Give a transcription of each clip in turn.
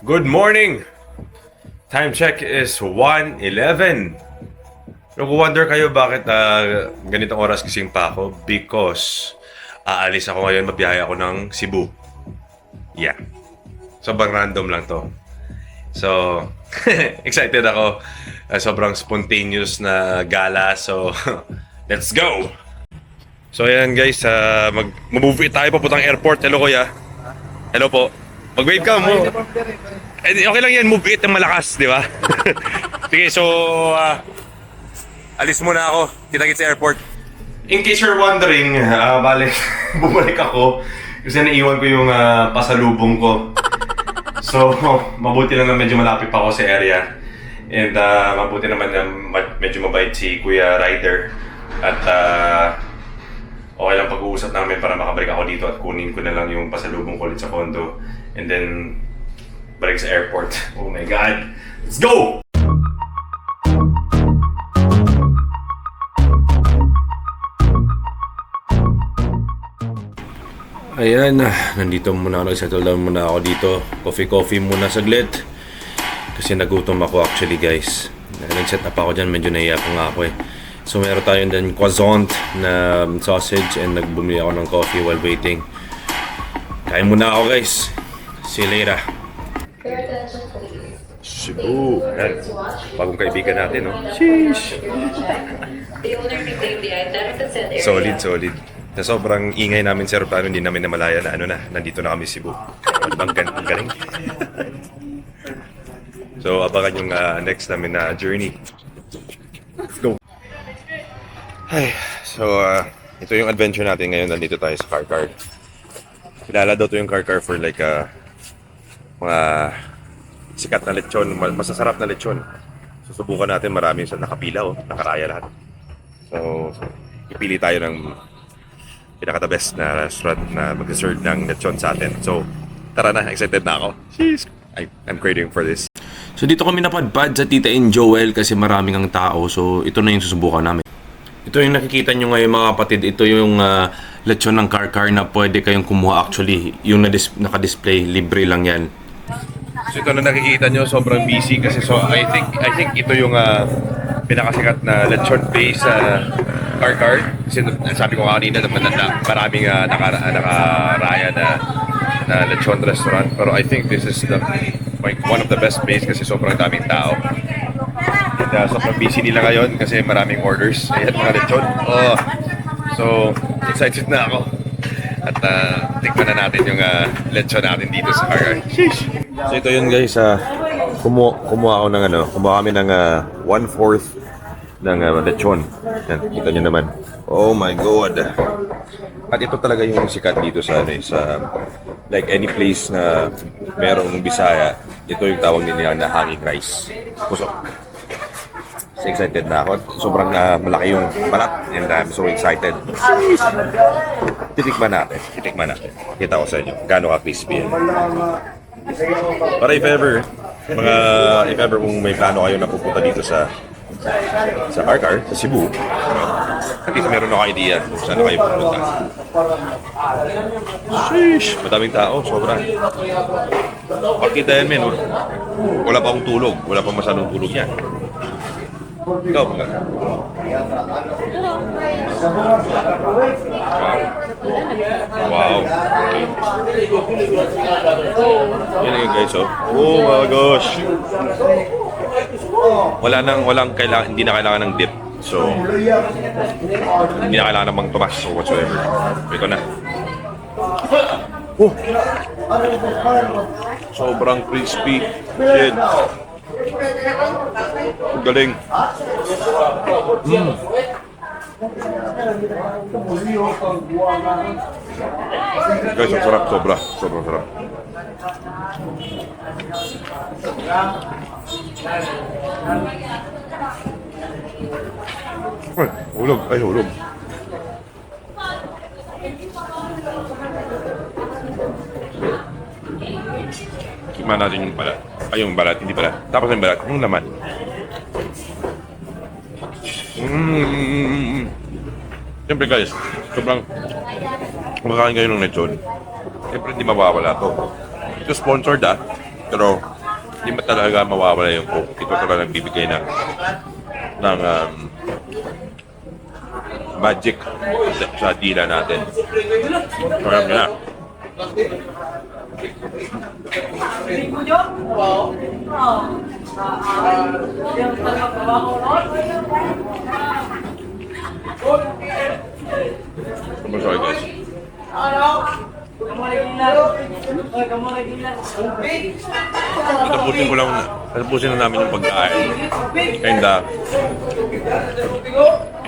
Good morning! Time check is 1:11. Nag-wonder kayo bakit ganitong oras gising pa ako? Because aalis ako ngayon, mabiyahe ako ng Cebu. Yeah. Sobrang random lang to. So, excited ako. Sobrang spontaneous na gala. So, let's go! So, ayan guys. Mag-move tayo papuntang airport. Hello kuya. Hello po. Mag-wave ka mo. Okay lang yan, move it ng malakas, di ba? Sige, so alis muna ako. Kita-kits sa airport. In case you're wondering, bumalik ako kasi naiwan ko yung pasalubong ko. So, mabuti lang na medyo malapit pa ako sa area. And mabuti naman na medyo mabait si Kuya Ryder. At okay lang pag-uusap namin para makabalik ako dito at kunin ko na lang yung pasalubong ko ulit sa condo. And then, balik sa airport. Oh my God! Let's go! Ayan, nandito muna ako. Nag-settle down muna ako dito. Coffee muna saglit. Kasi nagutom ako actually guys. Nag-set up ako dyan. Medyo nahiya pa nga ako eh. So meron tayong din croissant na sausage and nagbumili ako ng coffee while waiting. Kain muna ako guys. See you later. Cebu. Ayan. Bagong kaibigan natin, no? Sheesh! Solid. Sa sobrang ingay namin sa aeroplano, hindi namin namalaya na nandito na kami Cebu. Ang galing. So, abangan yung next namin na journey. Let's go! So, ito yung adventure natin ngayon. Nandito tayo sa car. Kilala daw to yung car for like mga sikat na lechon, masasarap na lechon. Susubukan natin, marami sa nakapila, nakaraya lahat. So, ipili tayo ng pinaka-the best na restaurant na mag-serve ng lechon sa atin. So, tara na, excited na ako. Jeez, I'm craving for this. So, dito kami napadpad sa Tita and Joel kasi maraming ang tao. So, ito na yung susubukan namin. Ito yung nakikita nyo ngayon mga kapatid. Ito yung lechon ng car na pwede kayong kumuha actually. Yung naka-display, libre lang yan. So ito na nakikita nyo, sobrang busy kasi so I think ito yung pinakasikat na lechon place sa car. Kasi sabi ko kanina maraming nakaraya na lechon restaurant. Pero I think this is one of the best place kasi sobrang daming tao. And sobrang busy nila ngayon kasi maraming orders. Ayan mga lechon. So excited na ako. At tikman na natin yung lechon natin dito sa car. Sheesh! So ito yun guys, kumuha kami ng 1/4 ng lechon. Yan, kita nyo naman. Oh my God! At ito talaga yung sikat dito sa like any place na merong Bisaya, ito yung tawag nila na hanging rice. Puso. So excited na ako. Sobrang malaki yung balat and I'm so excited. Titikman natin. Kita ko sa inyo gaano ka-crispy yan. Para if ever kung may plano kayo na pupunta dito sa car, sa Cebu, at least meron ako idea kung saan kayo pupunta. Sheesh! Madaming tao, sobra. Pagkita yan, men, wala pa akong tulog. Wala pa masyadong tulog yan. Ikaw, mga. Wow. Yan nga guys, oh my gosh. Hindi na kailangan ng dip. So, hindi na kailangan namang tumas or whatsoever. Ito na. Sobrang crispy. Shit. Galing. Guys, ang sarap. Sobrang sarap. Hulog. Tikman natin yung balat. Yung balat, hindi balat. Tapos yung balat, yung laman. Siyempre guys, sobrang kumakain kayo ng lechon. Siyempre hindi mawawala to. Ito sponsored pero Hindi mo talaga mawawala yung Coke. Ito talaga nagbibigay ng magic sa dila natin. Alam nyo na. Sorry guys. Tapusin na namin yung pagkain. And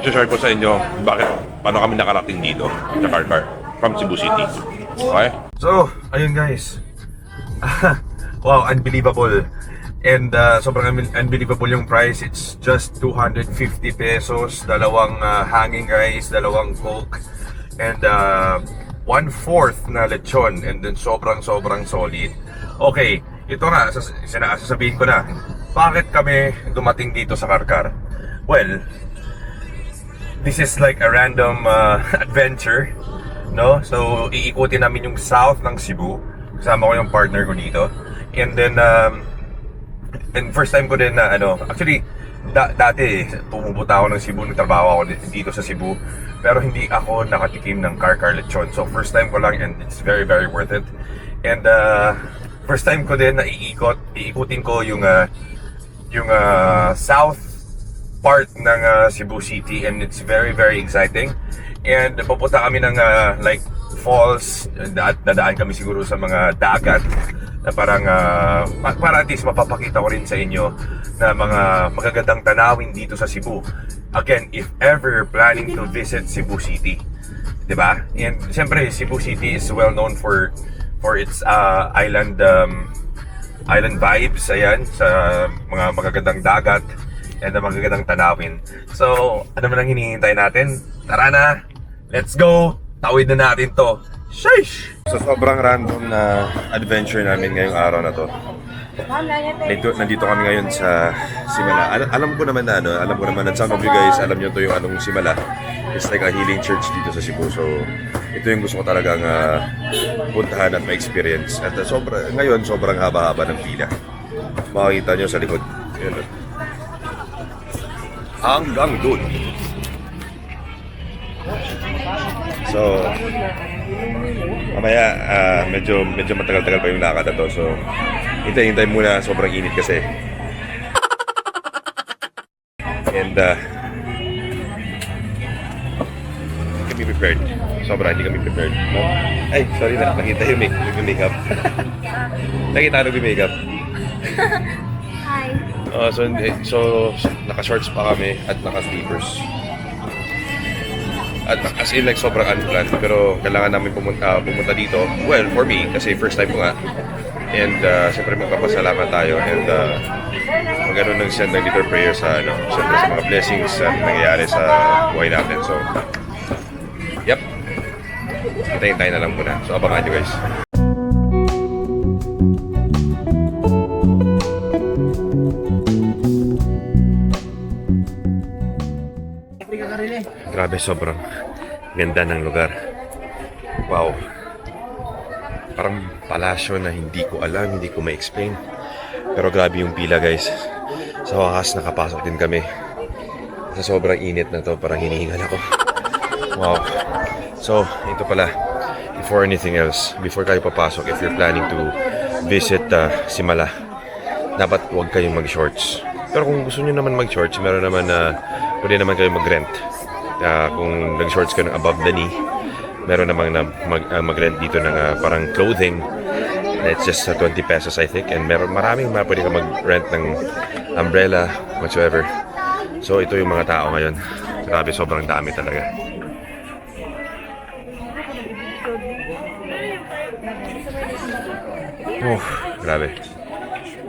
ito-share ko sa inyo paano kami nakarating dito sa Karkar from Cebu City. Okay? So, ayun guys. Wow, unbelievable. And sobrang unbelievable yung price. It's just 250 pesos. Dalawang hanging rice, dalawang Coke, and 1/4 na lechon. And then sobrang solid. Okay, ito na, sasabihin ko na. Bakit kami dumating dito sa Karkar? Well, this is like a random adventure, no? So, iikutin namin yung south ng Cebu. Kasama ko yung partner ko dito. And then, and first time ko din na, actually, dati, pumupunta ako ng Cebu, nagtrabaho ako dito sa Cebu. Pero hindi ako nakatikim ng Karkar lechon. So, first time ko lang and it's very worth it. And, first time ko din na iikutin ko yung south part ng Cebu City, and it's very exciting. And pupunta kami ng like falls, dadaan kami siguro sa mga dagat na parang para at least mapapakita ko rin sa inyo na mga magagandang tanawin dito sa Cebu. Again, if ever planning to visit Cebu City, 'di ba? And siyempre Cebu City is well known for its island vibes, ayan, sa mga magagandang dagat and magagandang tanawin. So, ano man ang hinihintay natin? Tara na! Let's go! Tawid na natin to! Sheesh! So, sobrang random na adventure namin ngayong araw na to. Nandito kami ngayon sa Simala. Alam ko naman na at some of you guys, alam nyo to yung anong Simala. It's like a healing church dito sa Cebu. So, ito yung gusto ko talagang puntahan at ma-experience. At ngayon, sobrang haba-haba ng pila. Makikita nyo sa likod. Yun. Hanggang doon. So, mamaya medyo matagal-tagal pa yung lakad na to. So, hintay muna, sobrang init kasi. And hindi kami prepared. Hindi kami prepared. No? Ay, sorry na, nakita yung makeup. Nakita yung makeup. Hi. So naka-shorts pa kami at naka-sleepers. At as in like sobrang unplanned, pero kailangan namin pumunta dito. Well, for me, kasi first time ko nga. And siyempre magpapasalamat tayo and magano nang send ng little prayer sa siyempre sa mga blessings na nangyayari sa buhay natin. So, yep. Hintayin na lang muna. So, abangan nyo guys. Grabe, sobrang ganda ng lugar. Wow. Parang palasyo na hindi ko alam, hindi ko ma-explain. Pero grabe yung pila guys. Sa wakas nakapasok din kami. Sa sobrang init na to, parang hinihingal ako. Wow. So, ito pala. Before anything else, before kayo papasok, if you're planning to visit Simala, dapat huwag kayong mag-shorts. Pero kung gusto nyo naman mag-shorts, meron naman pwede naman kayo mag-rent. Kung nag-shorts ka ng above the knee, meron namang mag-rent dito ng parang clothing. It's just 20 pesos I think. And maraming pwede ka mag-rent ng umbrella, whatsoever. So ito yung mga tao ngayon. Grabe, sobrang dami talaga. Grabe.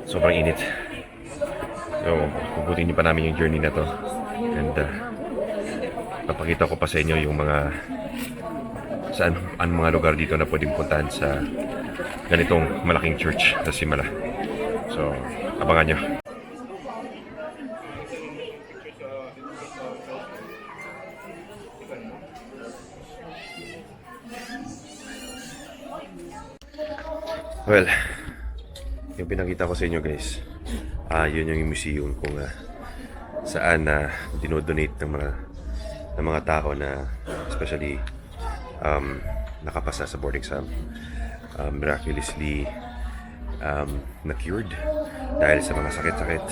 Sobrang init. So, puputin niyo pa namin yung journey na to. And papakita ko pa sa inyo yung mga mga lugar dito na pwedeng puntahan sa ganitong malaking church sa Simala. So, abangan nyo. Well, yung pinakita ko sa inyo guys, yun yung museum kung saan dinodonate ng mga tao na especially nakapasa sa board exam, miraculously na-cured dahil sa mga sakit-sakit.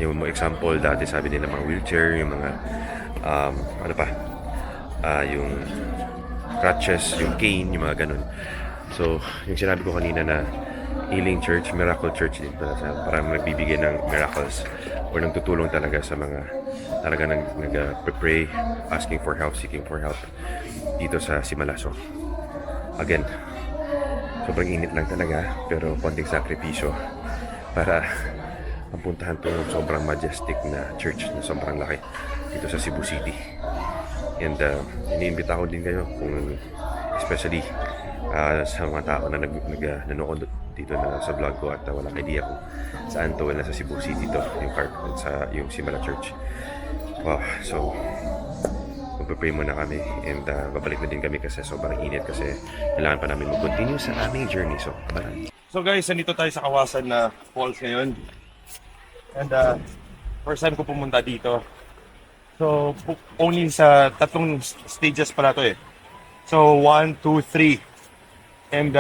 Yung example, dati sabi nila mga wheelchair, yung mga yung crutches, yung cane, yung mga ganun. So, yung sinabi ko kanina na healing church, miracle church din pala sa parang nagbibigay ng miracles or nang tutulong talaga sa mga talaga nag-pray, asking for help, seeking for help dito sa Simalaso. Again, sobrang init lang talaga pero konting sakripisyo para mapuntahan to yung sobrang majestic na church na sobrang laki dito sa Cebu City. And iniimbita ko din kayo kung especially sa mga tao na nanonood dito na sa vlog ko at walang idea kung saan to, wala sa Cebu City to yung Simala Church. Wow, so magpe-pray muna kami and babalik na din kami kasi sobrang init kasi kailangan pa namin mag-continue sa aming journey. So, barang. So guys, nandito tayo sa Kawasan na falls ngayon. And first time ko pumunta dito. So, only sa tatlong stages pala to eh. So, 1, 2, 3. And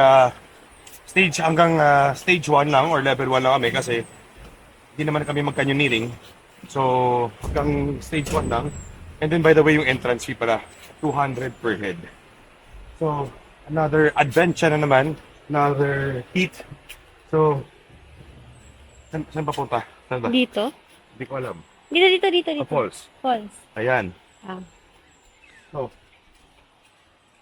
stage hanggang stage 1 lang or level 1 lang kami kasi hindi naman kami mag-canyoneering. So, hanggang stage 1 lang. And then by the way, yung entrance fee pala, 200 per head. So, another adventure na naman. Another heat. So, saan pa punta? Saan ba? Dito? Hindi ko alam. Dito. Falls. Falls. Ayan. Ah.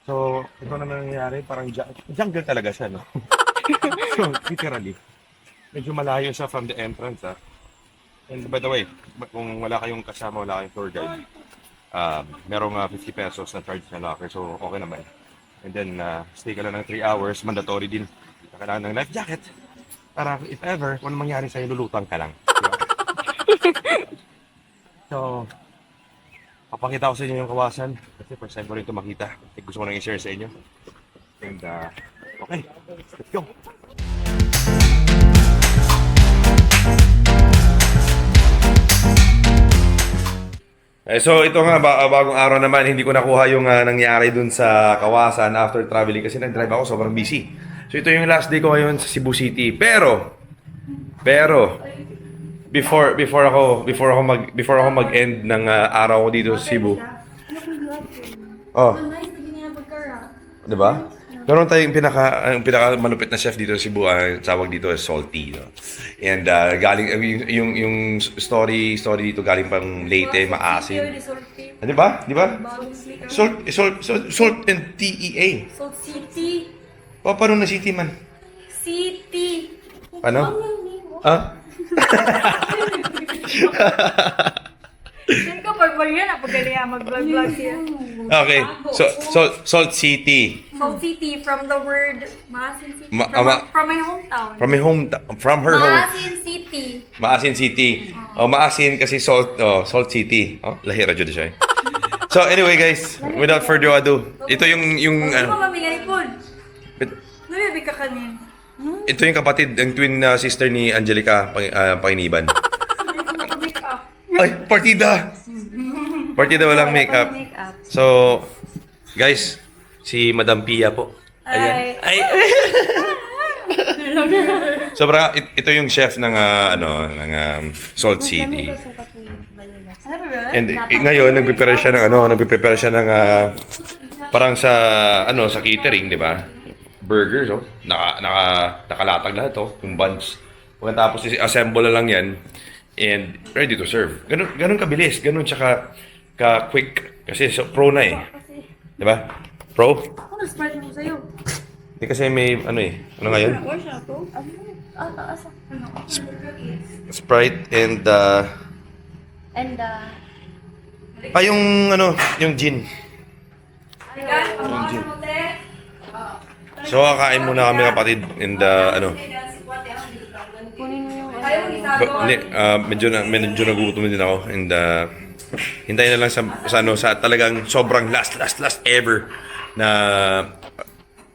So, ito na nangyayari, parang jungle talaga siya, no? So, literally, medyo malayo siya from the entrance, And by the way, kung wala kayong kasama, wala kayong tour guide, merong 50 pesos na charge na locker, so okay naman. And then, stay ka lang ng 3 hours, mandatory din. Kita ka lang ng life jacket. Para if ever, kung ano mangyari sa'yo, lulutang ka lang. Diba? So, papakita ko sa inyo yung Kawasan kasi first time ko rin ito makita. Gusto ko nang i-share sa inyo. And okay, let's go! So ito nga, bagong araw naman, hindi ko nakuha yung nangyari dun sa Kawasan after traveling kasi nag-drive ako, sobrang busy. So ito yung last day ko ngayon sa Cebu City. Pero before ako mag-end ng araw ko dito sa Cebu. Oh. 'Di ba? Meron tayong pinaka malupit na chef dito sa Cebu, tawag dito is Salty, no? And galing yung story dito galing pang Leyte, maasim. Di ba? Salt and TEA. Salt City. Paano na city man? City. Ano? Saan ka pag yan? Pag ganyan mag-vlog siya. Okay. So Salt City. Salt City from the word Maasin City. From my hometown. From her home. Maasin City. Maasin City. Maasin kasi Salt City. Lahira dyan siya. So anyway guys, without further ado, ito yung Hindi mo mamigay po. Nabibig ka kanin. ito yung kapatid, ang twin sister ni Angelica Panginiban. Ay, partida! Partida walang makeup. So, guys, si Madam Pia po. Ayan. Ay. Sobra, ito yung chef ng Salt City. And ngayon nagprepare siya ng parang sa sa catering, 'di ba? Burgers, nakalatag lahat yung buns. Pagkatapos i-assemble na lang 'yan and ready to serve. Ganun kabilis, ganun tsaka ka-quick kasi pro na eh. 'Di ba? Pro? Ano Sprite mo sa'yo? Hindi kasi may ano ngayon? Sprite and yung gin. So kakain muna kami kapatid and medyo nagugutom din ako and hintayin na lang sa talagang sobrang last ever na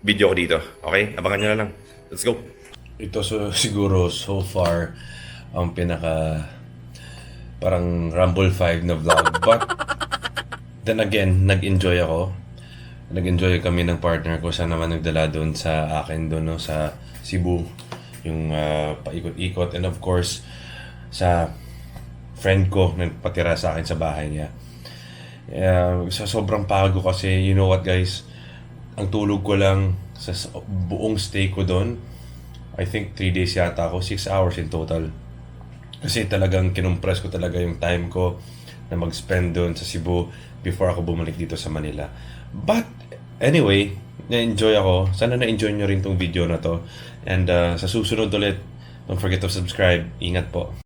video ko dito. Okay? Abangan nyo na lang. Let's go. ito siguro so far ang pinaka parang Rumble 5 na vlog. But then again, nag-enjoy ako. Nag-enjoy kami ng partner ko. Siya naman nagdala doon sa akin doon, no, sa Cebu. Yung paikot-ikot. And of course, sa friend ko na nagpatira sa akin sa bahay niya. Sa sobrang pagod kasi, you know what guys, ang tulog ko lang sa buong stay ko doon, I think 3 days yata ako, 6 hours in total. Kasi talagang kinumpress ko talaga yung time ko na mag-spend doon sa Cebu before ako bumalik dito sa Manila. But anyway, na-enjoy ako. Sana na-enjoy nyo rin tong video na to. And sa susunod ulit, don't forget to subscribe. Ingat po.